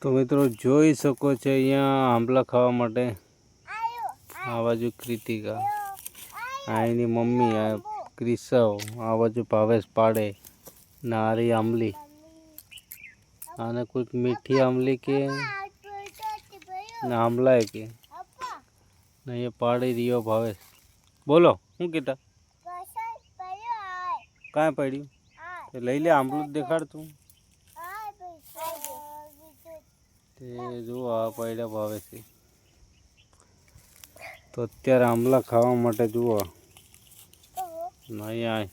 તો મિત્રો જોઈ શકો છો અહીંયા આંબલા ખાવા માટે આ બાજુ કૃતિકા, આ એની મમ્મી, આ ક્રિસવ, આ બાજુ ભાવેશ પાડે, નારી આંબલી, આને કોઈક મીઠી આંબલી કે આંબલા કે ને પાડી રહ્યો ભાવેશ. બોલો શું કીધા? કાંઈ પડ્યું? લઈ લે, આંબલું દેખાડતું. તે જો આ પડ્યા ભાવે છે. તો અત્યારે આંબલા ખાવા માટે જુઓ નહીં આય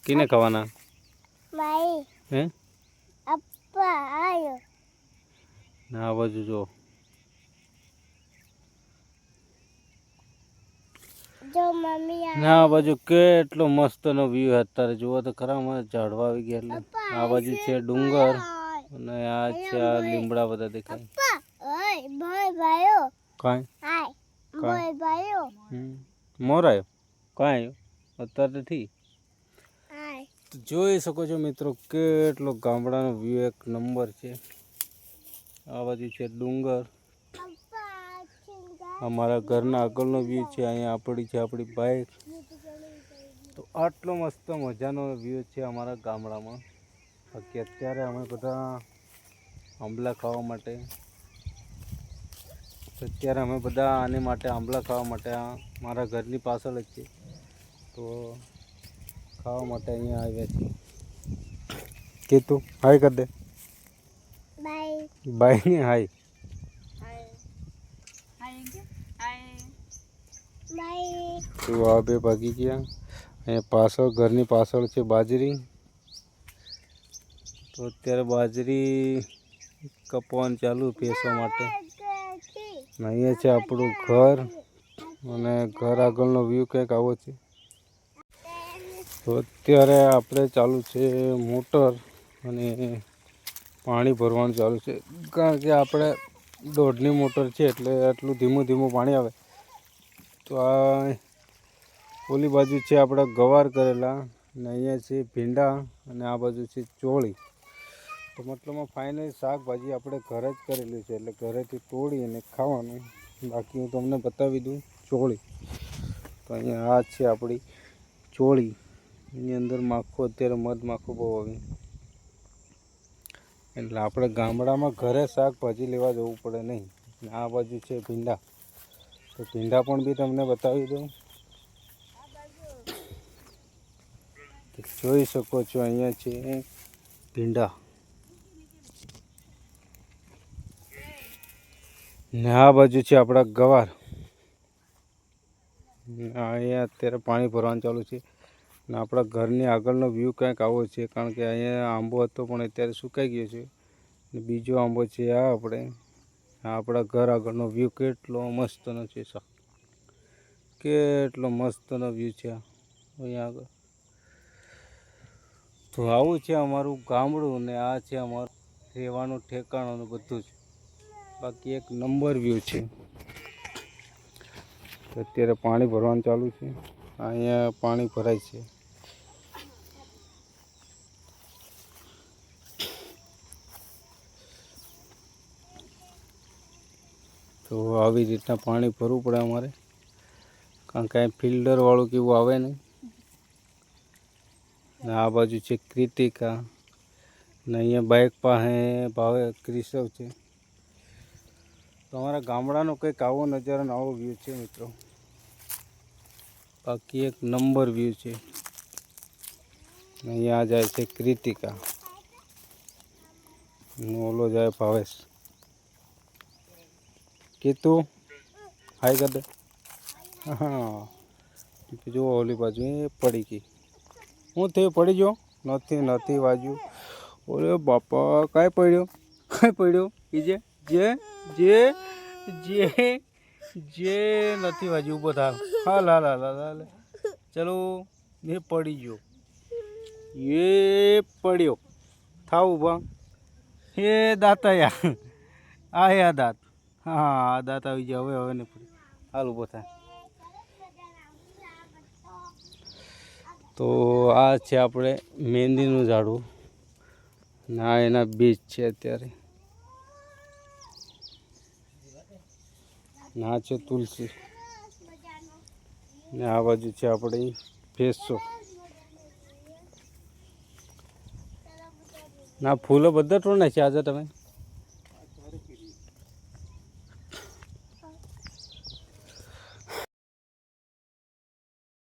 કિને ખાવાના હે ના બાજુ જો ના બાજુ કેટલો મસ્ત નો વ્યૂ અત્યારે જુઓ તો ખરા. મને ઝાડવા આવી ગયા એટલે આ બાજુ છે ડુંગર અને આ છે આ લીમડા બધા દેખાય. મોર આવ્યો કાંઈ અત્યારે નથી. જોઈ શકો છો મિત્રો કેટલો ગામડાનો વ્યૂ એક નંબર છે. આ બાજુ છે ડુંગર, અમારા ઘરના આગળનો વ્યૂ છે. અહીંયા આપણી બાઇક. તો આટલો મસ્ત મજાનો વ્યૂ છે અમારા ગામડામાં. બાકી અત્યારે અમે બધા આંબલા ખાવા માટે આંબલા ખાવા માટે મારા ઘરની પાછળ જ છે. તો ખાવા માટે અહીંયા આવ્યા છીએ. કે તું હાય કર દે. બાય ને હાય. તો આ બે ભાગી ગયા. અહીંયા પાછળ ઘરની પાછળ છે બાજરી. તો અત્યારે બાજરી કપવાનું ચાલુ ભેંસો માટે. અહીંયા છે આપણું ઘર અને ઘર આગળનો વ્યૂ કંઈક આવો છે. તો અત્યારે આપણે ચાલુ છે મોટર અને પાણી ભરવાનું ચાલુ છે. કારણ કે આપણે 1.5ની મોટર છે એટલે આટલું ધીમું પાણી આવે. તો આ ઓલી બાજુ છે આપણા ગવાર કરેલા અને અહીંયા છે ભીંડા અને આ બાજુ છે ચોળી. તો મતલબમાં ફાઇનલ શાકભાજી આપણે ઘરે જ કરેલી છે એટલે ઘરેથી તોડી અને ખાવાનું. બાકી હું તમને બતાવી દઉં ચોળી. તો અહીંયા આ છે આપણી ચોળી. એની અંદર માખું અત્યારે મધમાખું બહુ આવી એટલે આપણે ગામડામાં ઘરે શાકભાજી લેવા જવું પડે નહીં. આ બાજુ છે ભીંડા. તો ભીંડા પણ બી તમને બતાવી દઉં. જોઈ શકો છો અહીંયા છે ભીંડા ને આ બાજુ છે આપણા ગવાર. અહીંયા અત્યારે પાણી ભરવાનું ચાલુ છે ને આપણા ઘરની આગળનો વ્યૂ કંઈક આવો છે. કારણ કે અહીંયા આંબો હતો પણ અત્યારે સુકાઈ ગયો છે. ને બીજો આંબો છે આ આપણા ઘર આગળનો વ્યૂ કેટલો મસ્તનો છે. કેટલો મસ્તનો વ્યૂ છે અહીંયા આગળ. તો આવું છે અમારું ગામડું ને આ છે અમારું રહેવાનું ઠેકાણું બધું જ. બાકી એક નંબર વ્યૂ છે. અત્યારે પાણી ભરવાનું ચાલુ છે. અહીંયા પાણી ભરાય છે. તો આવી રીતના પાણી ભરવું પડે અમારે. કારણ કે ફિલ્ટર વાળું કેવું આવે નહીં. ને આ બાજુ છે કૃતિકા ને અહીંયા બાઇક પાસે ભાવે ક્રિસવ છે. તો અમારા ગામડાનો કંઈક આવો નજારો આવો વ્યૂ છે મિત્રો. બાકી એક નંબર વ્યૂ છે. અહીંયા જાય છે કૃતિકા ઓલો જાય ભાવેશ. કીધું હાય કર દે. હા જુઓ ઓલી બાજુ એ પડી ગઈ. હું થયું પડી ગયો? નથી વાજ્યું. ઓરે બાપા કાંઈ પડ્યો એ જે નથી વાજ્યું. ઊભો થાવ. હાલ ચલો એ પડી ગયો. એ પડ્યો. થાવ ઊભા. એ દાંત આ દાંત. હા દાંત આવી ગયા. હવે નહીં પડે. હાલ ઊભો થાય. તો આ છે આપણે મહેંદીનું ઝાડવું ને આ એના બીજ છે અત્યારે. ને આ છે તુલસી ને આ બાજુ છે આપણે ફેસો. ના ફૂલો બધા ટોળના છે આજે તમે